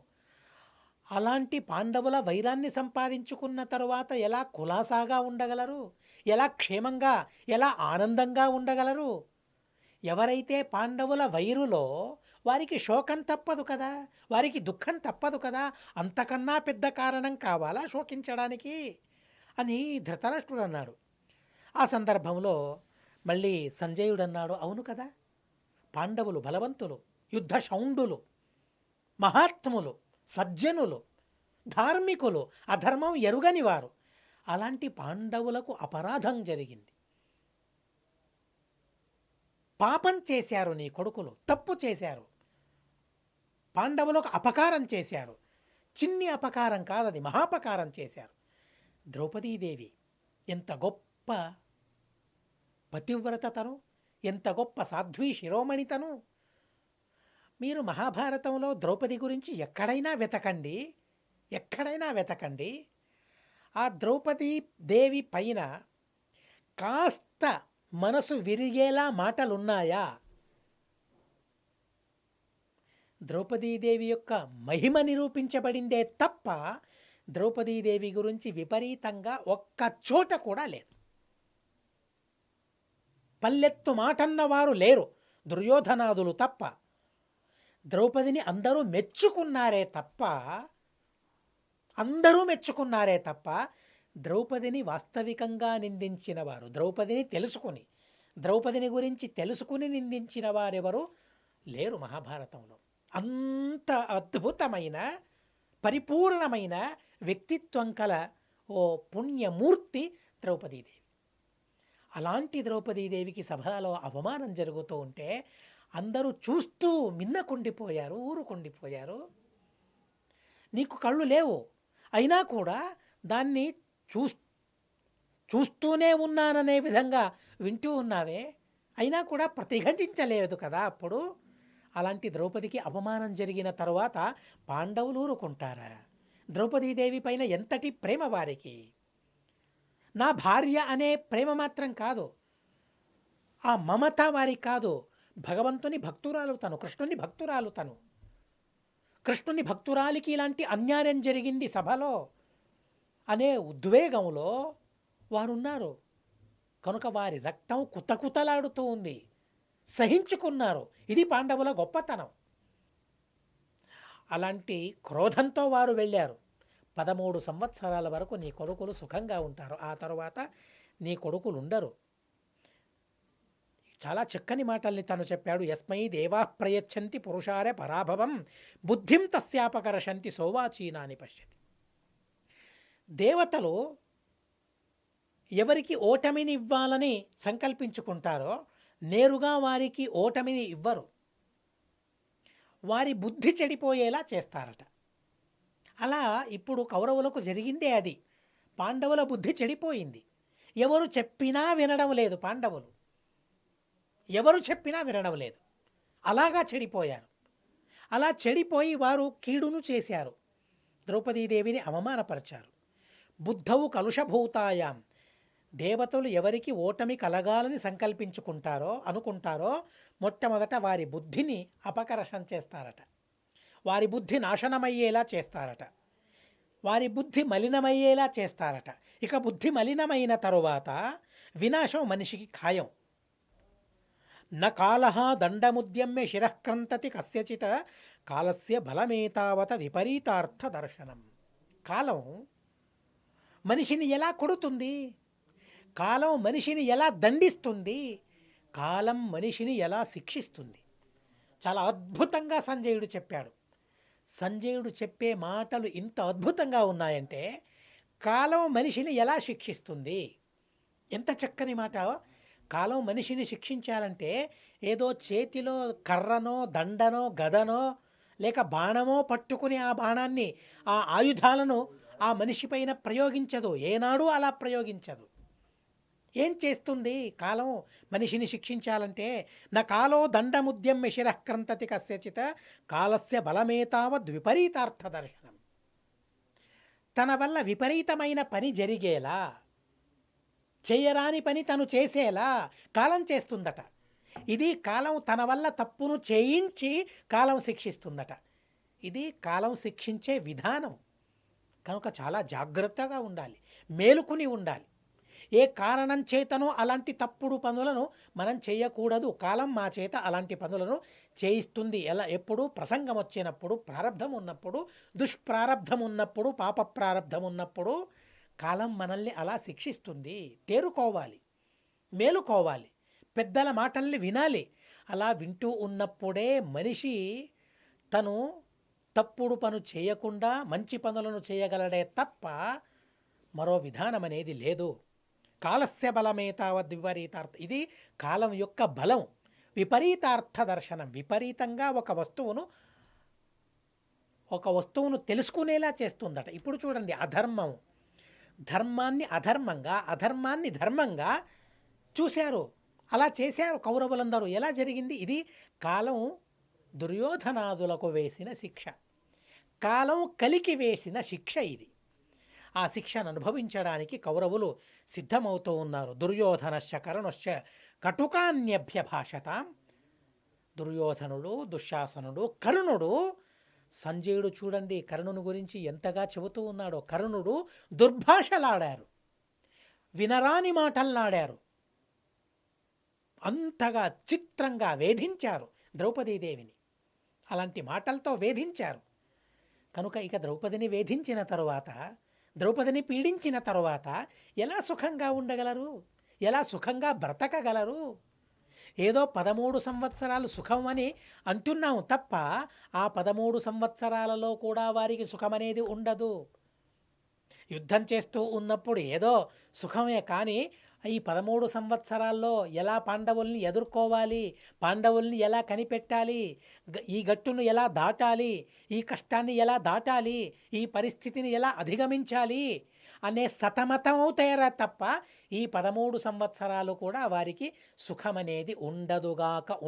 అలాంటి పాండవుల వైరాన్ని సంపాదించుకున్న తరువాత ఎలా కులాసాగా ఉండగలరు? ఎలా క్షేమంగా, ఎలా ఆనందంగా ఉండగలరు? ఎవరైతే పాండవుల వైరులో వారికి శోకం తప్పదు కదా, వారికి దుఃఖం తప్పదు కదా, అంతకన్నా పెద్ద కారణం కావాలా శోకించడానికి అని ధృతరాష్ట్రుడు అన్నాడు. ఆ సందర్భంలో మళ్ళీ సంజయుడు అన్నాడు, అవును కదా, పాండవులు బలవంతులు, యుద్ధ శౌండులు, మహాత్ములు, సజ్జనులు, ధార్మికులు, అధర్మం ఎరుగని వారు. అలాంటి పాండవులకు అపరాధం జరిగింది. పాపం చేశారు నీ కొడుకులు, తప్పు చేశారు, పాండవులకు అపకారం చేశారు. చిన్ని అపకారం కాదది, మహాపకారం చేశారు. ద్రౌపదీదేవి ఎంత గొప్ప పతివ్రతతను, ఎంత గొప్ప సాధ్వీ శిరోమణితను. మీరు మహాభారతంలో ద్రౌపది గురించి ఎక్కడైనా వెతకండి, ఎక్కడైనా వెతకండి. ఆ ద్రౌపదీ దేవి పైన కాస్త మనసు విరిగేలా మాటలున్నాయా? ద్రౌపదీదేవి యొక్క మహిమ నిరూపించబడిందే తప్ప ద్రౌపదీదేవి గురించి విపరీతంగా ఒక్క చోట కూడా లేదు. పల్లెత్తు మాటన్నవారు లేరు, దుర్యోధనాదులు తప్ప. ద్రౌపదిని అందరూ మెచ్చుకున్నారే తప్ప, అందరూ మెచ్చుకున్నారే తప్ప ద్రౌపదిని వాస్తవికంగా నిందించిన వారు, ద్రౌపదిని తెలుసుకుని, ద్రౌపదిని గురించి తెలుసుకుని నిందించిన వారెవరు లేరు మహాభారతంలో. అంత అద్భుతమైన పరిపూర్ణమైన వ్యక్తిత్వం కల ఓ పుణ్యమూర్తి ద్రౌపదీదేవి. అలాంటి ద్రౌపదీదేవికి సభలలో అవమానం జరుగుతూ ఉంటే అందరూ చూస్తూ మిన్నకుండిపోయారు, ఊరుకుండిపోయారు. నీకు కళ్ళు లేవు, అయినా కూడా దాన్ని చూస్తూనే ఉన్నాననే విధంగా వింటూ ఉన్నావే, అయినా కూడా ప్రతిఘటించలేదు కదా అప్పుడు. అలాంటి ద్రౌపదికి అవమానం జరిగిన తరువాత పాండవులు ఊరుకుంటారా? ద్రౌపదీదేవి పైన ఎంతటి ప్రేమ వారికి! నా భార్య అనే ప్రేమ మాత్రం కాదు, ఆ మమత వారికి కాదు. భగవంతుని భక్తురాలు తను, కృష్ణుని భక్తురాలు తను. కృష్ణుని భక్తురాలికి ఇలాంటి అన్యాయం జరిగింది సభలో అనే ఉద్వేగంలో వారున్నారు కనుక వారి రక్తం కుతకుతలాడుతూ ఉంది. సహించుకున్నారు. ఇది పాండవుల గొప్పతనం. అలాంటి క్రోధంతో వారు వెళ్ళారు. 13 సంవత్సరాల వరకు నీ కొడుకులు సుఖంగా ఉంటారు, ఆ తరువాత నీ కొడుకులు ఉండరు. చాలా చక్కని మాటల్ని తను చెప్పాడు. యస్మై దేవా ప్రయచ్చంతి పురుషారే పరాభవం బుద్ధిం తస్యాపకర్షంతి సోవాచీనాని పశ్యతి. దేవతలు ఎవరికి ఓటమిని ఇవ్వాలని సంకల్పించుకుంటారో నేరుగా వారికి ఓటమిని ఇవ్వరు, వారి బుద్ధి చెడిపోయేలా చేస్తారట. అలా ఇప్పుడు కౌరవులకు జరిగిందే అది. పాండవుల బుద్ధి చెడిపోయింది. ఎవరు చెప్పినా వినడం లేదు పాండవులు, ఎవరు చెప్పినా వినడం లేదు. అలాగా చెడిపోయారు. అలా చెడిపోయి వారు కీడును చేశారు, ద్రౌపదీదేవిని అవమానపరిచారు. బుద్ధవు కలుషభూతాయాం, దేవతలు ఎవరికి ఓటమి కలగాలని సంకల్పించుకుంటారో అనుకుంటారో మొట్టమొదట వారి బుద్ధిని అపకర్షణ చేస్తారట, వారి బుద్ధి నాశనమయ్యేలా చేస్తారట, వారి బుద్ధి మలినమయ్యేలా చేస్తారట. ఇక బుద్ధి మలినమైన తరువాత వినాశం మనిషికి ఖాయం. న కాలః దండముద్యమ్య శిరఃక్రంతతి కస్యచిత్ కాలస్య బలమేతావత విపరీతార్థ దర్శనం. కాలం మనిషిని ఎలా కొడుతుంది, కాలం మనిషిని ఎలా దండిస్తుంది, కాలం మనిషిని ఎలా శిక్షిస్తుంది. చాలా అద్భుతంగా సంజయుడు చెప్పాడు. సంజయుడు చెప్పే మాటలు ఇంత అద్భుతంగా ఉన్నాయంటే కాలం మనిషిని ఎలా శిక్షిస్తుంది, ఎంత చక్కని మాట. కాలం మనిషిని శిక్షించాలంటే ఏదో చేతిలో కర్రనో దండనో గదనో లేక బాణమో పట్టుకుని ఆ బాణాన్ని ఆ ఆయుధాలను ఆ మనిషి పైన ప్రయోగించదు, ఏనాడు అలా ప్రయోగించదు. ఏం చేస్తుంది కాలం మనిషిని శిక్షించాలంటే? నా కాలో దండముద్యమ్య శిరఃక్రంతతి కస్యచిత్ కాలస్య బలమేతావద్ విపరీతార్థ దర్శనం. తన వల్ల విపరీతమైన పని జరిగేలా చేయరాని పని తను చేసేలా కాలం చేస్తుందట. ఇది కాలం తన వల్ల తప్పును చేయించి కాలం శిక్షిస్తుందట. ఇది కాలం శిక్షించే విధానం. కనుక చాలా జాగ్రత్తగా ఉండాలి, మేలుకుని ఉండాలి. ఏ కారణం చేతనో అలాంటి తప్పుడు పనులను మనం చేయకూడదు. కాలం మా చేత అలాంటి పనులను చేయిస్తుంది. ఎప్పుడు ప్రసంగం వచ్చినప్పుడు, ప్రారంధం ఉన్నప్పుడు, దుష్ప్రారంధం ఉన్నప్పుడు, పాప ప్రారంధం ఉన్నప్పుడు కాలం మనల్ని అలా శిక్షిస్తుంది. తేరుకోవాలి, మేలుకోవాలి, పెద్దల మాటల్ని వినాలి. అలా వింటూ ఉన్నప్పుడే మనిషి తను తప్పుడు పను చేయకుండా మంచి పనులను చేయగలడే తప్ప మరో విధానం అనేది లేదు. కాలస్య బలమేతావద్ విపరీతార్థ, ఇది కాలం యొక్క బలం. విపరీతార్థ దర్శనం, విపరీతంగా ఒక వస్తువును తెలుసుకునేలా చేస్తుందట. ఇప్పుడు చూడండి, అధర్మం ధర్మాన్ని అధర్మంగా, అధర్మాన్ని ధర్మంగా చూశారు, అలా చేశారు కౌరవులందరూ. ఎలా జరిగింది? ఇది కాలం దుర్యోధనాదులకు వేసిన శిక్ష, కాలం కలికి వేసిన శిక్ష ఇది. ఆ శిక్షను అనుభవించడానికి కౌరవులు సిద్ధమవుతూ ఉన్నారు. దుర్యోధనశ్చ కర్ణశ్చ కటుకాన్యభ్యభాషతాం. దుర్యోధనుడు, దుశ్శాసనుడు, కర్ణుడు. సంజయుడు చూడండి కర్ణుని గురించి ఎంతగా చెబుతూ ఉన్నాడో. కర్ణుడు దుర్భాషలాడారు, వినరాని మాటల్లాడారు, అంతగా చిత్రంగా వేధించారు ద్రౌపదీదేవిని. అలాంటి మాటలతో వేధించారు. కనుక ఇక ద్రౌపదిని వేధించిన తరువాత, ద్రౌపదిని పీడించిన తరువాత ఎలా సుఖంగా ఉండగలరు? ఎలా సుఖంగా బ్రతకగలరు? ఏదో 13 సంవత్సరాలు సుఖం అని అంటున్నాం తప్ప ఆ 13 సంవత్సరాలలో కూడా వారికి సుఖమనేది ఉండదు. యుద్ధం చేస్తూ ఉన్నప్పుడు ఏదో సుఖమే, కానీ ఈ 13 సంవత్సరాల్లో ఎలా పాండవుల్ని ఎదుర్కోవాలి, పాండవుల్ని ఎలా కనిపెట్టాలి, ఈ గట్టును ఎలా దాటాలి, ఈ కష్టాన్ని ఎలా దాటాలి, ఈ పరిస్థితిని ఎలా అధిగమించాలి అనే సతమతం అవుతారా తప్ప ఈ 13 సంవత్సరాలు కూడా వారికి సుఖమనేది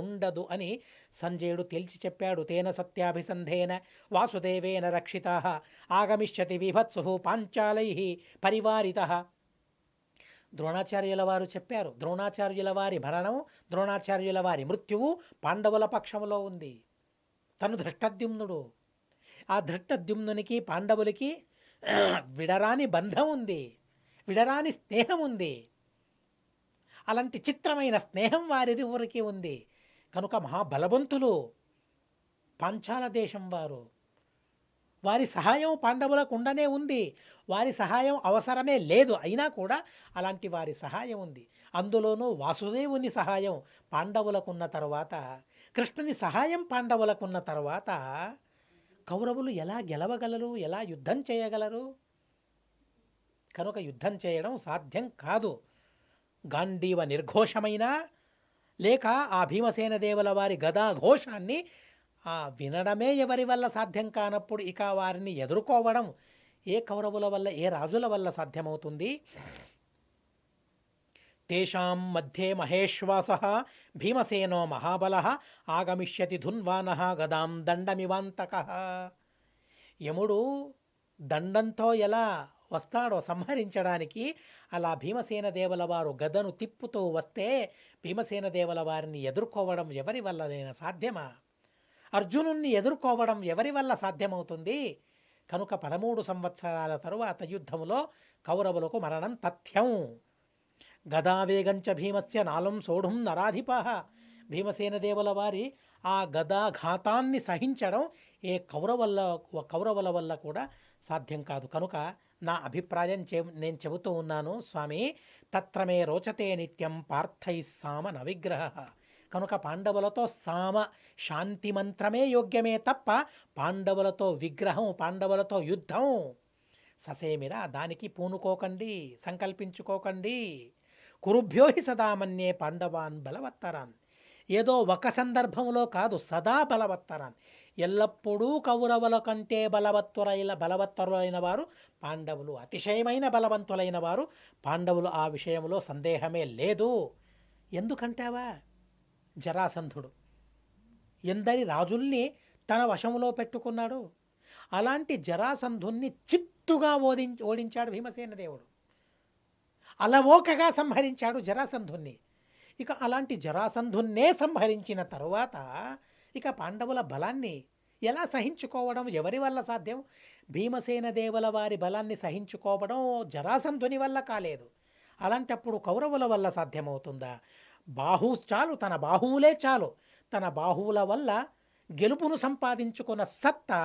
ఉండదు అని సంజయుడు తేల్చి చెప్పాడు. తేన సత్యాభిసంధేన వాసుదేవేన రక్షితాః ఆగమిష్యతి బీభత్సుః పాంచాలైః పరివారితః. ద్రోణాచార్యుల వారు చెప్పారు, ద్రోణాచార్యుల వారి మరణం, ద్రోణాచార్యుల వారి మృత్యువు పాండవుల పక్షంలో ఉంది. తను ధృష్టద్యుమ్నుడు. ఆ ధృష్టద్యుమ్నునికి పాండవులకి విడరాని బంధం ఉంది, విడరాని స్నేహం ఉంది. అలాంటి చిత్రమైన స్నేహం వారిరువురికి ఉంది. కనుక మహాబలవంతులు పాంచాల దేశం వారు. వారి సహాయం పాండవులకు ఉండనే ఉంది. వారి సహాయం అవసరమే లేదు, అయినా కూడా అలాంటి వారి సహాయం ఉంది. అందులోనూ వాసుదేవుని సహాయం పాండవులకున్న తర్వాత, కృష్ణుని సహాయం పాండవులకున్న తర్వాత కౌరవులు ఎలా గెలవగలరు? ఎలా యుద్ధం చేయగలరు? కనుక యుద్ధం చేయడం సాధ్యం కాదు. గాంధీవ నిర్ఘోషమైన లేక ఆ భీమసేన దేవుల వారి గదాఘోషాన్ని వినడమే ఎవరి వల్ల సాధ్యం కానప్పుడు ఇక వారిని ఎదుర్కోవడం ఏ కౌరవుల వల్ల, ఏ రాజుల వల్ల సాధ్యమవుతుంది? తేషాం మధ్యే మహేశ్వాసః భీమసేనో మహాబలః ఆగమిష్యతి ధున్వానః గదాం దండమివాంతకః. యముడు దండంతో ఎలా వస్తాడో సంహరించడానికి, అలా భీమసేన దేవుల వారు గదను తిప్పుతూ వస్తే భీమసేన దేవుల వారిని ఎదుర్కోవడం ఎవరి వల్లనైనా సాధ్యమా? అర్జునుణ్ణి ఎదుర్కోవడం ఎవరి వల్ల సాధ్యమవుతుంది? కనుక 13 సంవత్సరాల తరువాత యుద్ధములో కౌరవులకు మరణం తథ్యం. గదావేగంచ భీమస్య నాలం సోఢుం నరాధిపః. భీమసేన దేవుల వారి ఆ గదాఘాతాన్ని సహించడం ఏ కౌరవుల వల్ల కూడా సాధ్యం కాదు. కనుక నా అభిప్రాయం నేను చెబుతూ ఉన్నాను స్వామి. తత్రమే రోచతే నిత్యం పార్థై సామ నవిగ్రహ. కనుక పాండవులతో సామ శాంతి మంత్రమే యోగ్యమే తప్ప పాండవులతో విగ్రహం, పాండవులతో యుద్ధం ససేమిరా దానికి పూనుకోకండి, సంకల్పించుకోకండి. కురుభ్యో హి సదా మన్యే పాండవాన్ బలవత్తరాన్. ఏదో ఒక సందర్భంలో కాదు, సదా బలవత్తరాన్. ఎల్లప్పుడూ కౌరవుల కంటే బలవత్తరులైన వారు పాండవులు, అతిశయమైన బలవంతులైన వారు పాండవులు. ఆ విషయంలో సందేహమే లేదు. ఎందుకంటావా? జరాసంధుడు ఎందరి రాజుల్ని తన వశంలో పెట్టుకున్నాడు. అలాంటి జరాసంధుణ్ణి చిత్తుగా ఓడించాడు భీమసేన దేవుడు. అలవోకగా సంహరించాడు జరాసంధుణ్ణి. ఇక అలాంటి జరాసంధున్నే సంహరించిన తరువాత ఇక పాండవుల బలాన్ని ఎలా సహించుకోవడం ఎవరి వల్ల సాధ్యం? భీమసేన దేవుల వారి బలాన్ని సహించుకోవడం జరాసంధుని వల్ల కాలేదు. అలాంటప్పుడు కౌరవుల వల్ల సాధ్యమవుతుందా? చాలు, తన బాహువులే చాలు. తన బాహువుల వల్ల గెలుపును సంపాదించుకున్న సత్తా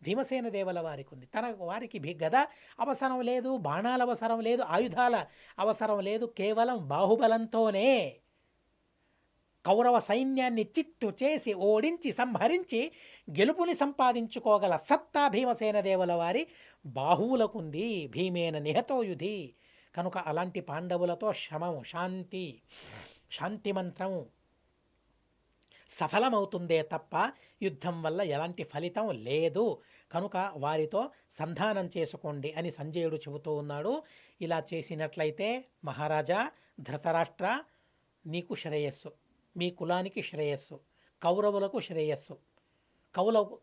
భీమసేన దేవుల వారికి ఉంది. తన వారికి గద అవసరం లేదు, బాణాల అవసరం లేదు, ఆయుధాల అవసరం లేదు. కేవలం బాహుబలంతోనే కౌరవ సైన్యాన్ని చిత్తు చేసి ఓడించి సంహరించి గెలుపుని సంపాదించుకోగల సత్తా భీమసేన దేవుల వారి బాహువులకుంది. భీమేన నిహతో యుధి. కనుక అలాంటి పాండవులతో శమము, శాంతి మంత్రము సఫలమవుతుందే తప్ప యుద్ధం వల్ల ఎలాంటి ఫలితం లేదు. కనుక వారితో సంధానం చేసుకోండి అని సంజయుడు చెబుతూ ఉన్నాడు. ఇలా చేసినట్లయితే మహారాజా ధృతరాష్ట్ర, నీకు శ్రేయస్సు, మీ కులానికి శ్రేయస్సు, కౌరవులకు శ్రేయస్సు,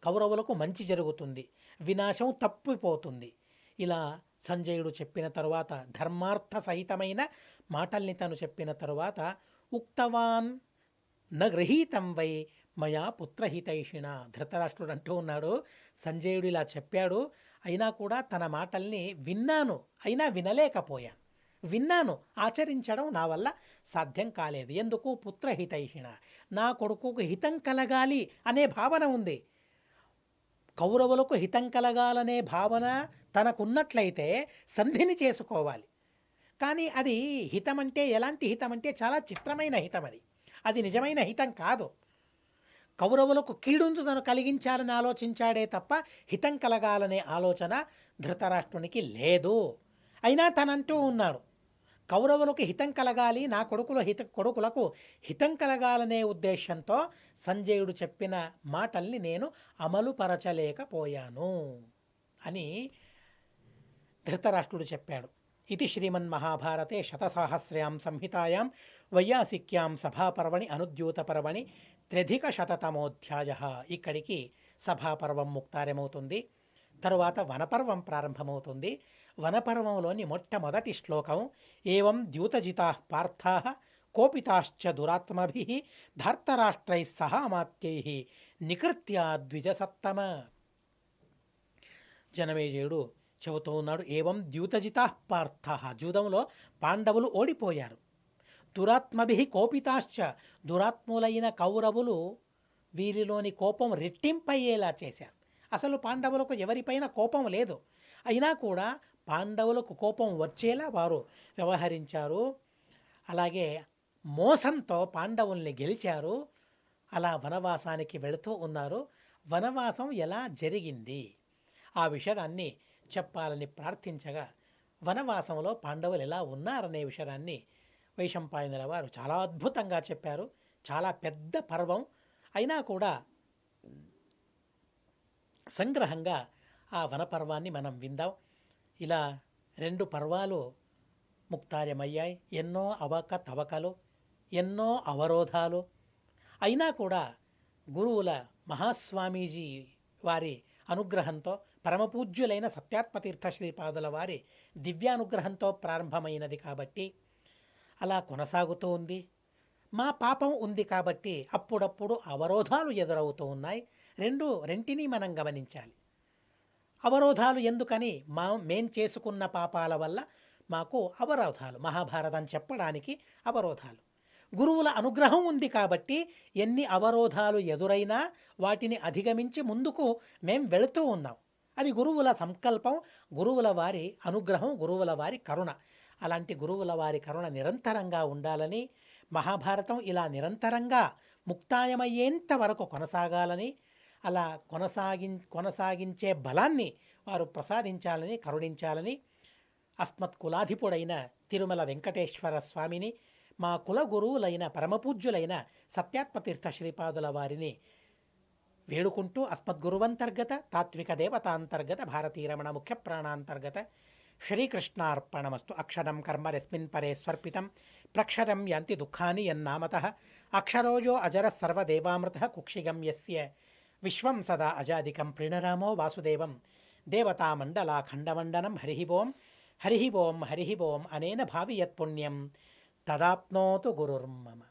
కౌరవులకు మంచి జరుగుతుంది, వినాశం తప్పిపోతుంది. ఇలా సంజయుడు చెప్పిన తరువాత ధర్మార్థ సహితమైన మాటల్ని తను చెప్పిన తరువాత ఉక్తవాన్ న గృహీతం వై మయా పుత్రహితైషిణ. ధృతరాష్ట్రుడు అంటూ ఉన్నాడు, సంజయుడు ఇలా చెప్పాడు, అయినా కూడా తన మాటల్ని విన్నాను, అయినా వినలేకపోయాను. విన్నాను, ఆచరించడం నా వల్ల సాధ్యం కాలేదు. ఎందుకు? పుత్రహితైషిణ, నా కొడుకుకు హితం కలగాలి అనే భావన ఉంది. కౌరవులకు హితం కలగాలనే భావన తనకున్నట్లయితే సంధిని చేసుకోవాలి. కానీ అది హితం అంటే ఎలాంటి హితం అంటే చాలా చిత్రమైన హితం. అది నిజమైన హితం కాదు. కౌరవులకు కీడుందు తను కలిగించాలని ఆలోచించాడే తప్ప హితం కలగాలనే ఆలోచన ధృతరాష్ట్రునికి లేదు. అయినా తనంటూ ఉన్నాడు, కౌరవులకు హితం కలగాలి, నా కొడుకులకు హితం కలగాలనే ఉద్దేశంతో సంజయుడు చెప్పిన మాటల్ని నేను అమలుపరచలేకపోయాను అని ధృతరాష్ట్రుడు చెప్పాడు. ఇది శ్రీమన్మహాభారతే శతసాహస్ర్యాం సంహితాయాం వైయాసిక్యాం సభాపర్వణి అనుద్యూతపర్వణి 300 ఇక్కడికి సభాపర్వం ముక్తారమవుతుంది. తరువాత వనపర్వం ప్రారంభమవుతుంది. వనపర్వంలోని మొట్టమొదటి శ్లోకం ఏవం ద్యూతజితా పార్థా కోపితాశ్చ దురాత్మభిః ధార్తరాష్ట్రైః సహామాత్యైః నికృత్య ద్విజసత్తమ. జనమేజయుడు చెబుతూ ఉన్నాడు, ఏవం ద్యూతజితా పార్థ, జూదంలో పాండవులు ఓడిపోయారు. దురాత్మభిః కోపితాశ్చ, దురాత్ములైన కౌరవులు వీరిలోని కోపం రెట్టింపయ్యేలా చేశారు. అసలు పాండవులకు ఎవరిపైన కోపం లేదు, అయినా కూడా పాండవులకు కోపం వచ్చేలా వారు వ్యవహరించారు. అలాగే మోసంతో పాండవుల్ని గెలిచారు. అలా వనవాసానికి వెళుతూ ఉన్నారు. వనవాసం ఎలా జరిగింది ఆ విషయాన్ని చెప్పాలని ప్రార్థించగా, వనవాసంలో పాండవులు ఎలా ఉన్నారనే విషయాన్ని వైశంపాయనుల వారు చాలా అద్భుతంగా చెప్పారు. చాలా పెద్ద పర్వం అయినా కూడా సంగ్రహంగా ఆ వనపర్వాన్ని మనం విందాం. ఇలా 2 పర్వాలు ముక్తారమయ్యాయి. ఎన్నో అవకతవకలు, ఎన్నో అవరోధాలు అయినా కూడా గురువుల మహాస్వామీజీ వారి అనుగ్రహంతో, పరమపూజ్యులైన సత్యాత్మతీర్థ శ్రీపాదుల వారి దివ్యానుగ్రహంతో ప్రారంభమైనది కాబట్టి అలా కొనసాగుతూ ఉంది. మా పాపం ఉంది కాబట్టి అప్పుడప్పుడు అవరోధాలు ఎదురవుతూ ఉన్నాయి. రెంటినీ మనం గమనించాలి. అవరోధాలు ఎందుకని? మేం చేసుకున్న పాపాల వల్ల మాకు అవరోధాలు, మహాభారతం చెప్పడానికి అవరోధాలు. గురువుల అనుగ్రహం ఉంది కాబట్టి ఎన్ని అవరోధాలు ఎదురైనా వాటిని అధిగమించి ముందుకు మేం వెళుతూ ఉన్నాం. అది గురువుల సంకల్పం, గురువుల వారి అనుగ్రహం, గురువుల వారి కరుణ. అలాంటి గురువుల వారి కరుణ నిరంతరంగా ఉండాలని, మహాభారతం ఇలా నిరంతరంగా ముక్తాయమయ్యేంత వరకు కొనసాగాలని, అలా కొనసాగించే బలాన్ని వారు ప్రసాదించాలని, కరుణించాలని అస్మత్ కులాధిపుడైన తిరుమల వెంకటేశ్వర స్వామిని, మా కుల గురువులైన పరమపూజ్యులైన సత్యాత్మతీర్థ శ్రీపాదుల వారిని వేడుకుంటూ అస్మద్గురువంతర్గత తాత్విక దేవతాంతర్గత భారతీరమణ ముఖ్య ప్రాణాంతర్గత శ్రీకృష్ణార్పణమస్తు. అక్షరం కర్మ రస్మిన్ పరే స్వర్పితం ప్రక్షరం యాంతి దుఃఖాని యన్నామతః అక్షరోజో అజర సర్వదేవామృతః కుక్షిగం యస్య విశ్వం సదా అజాదికం ప్రణరామో వాసుదేవం దేవతామండలాఖండమండనం. హరి ఓం. హరి ఓం అనేన భావి యత్పుణ్యం తదాప్నోతు గురుర్మమ.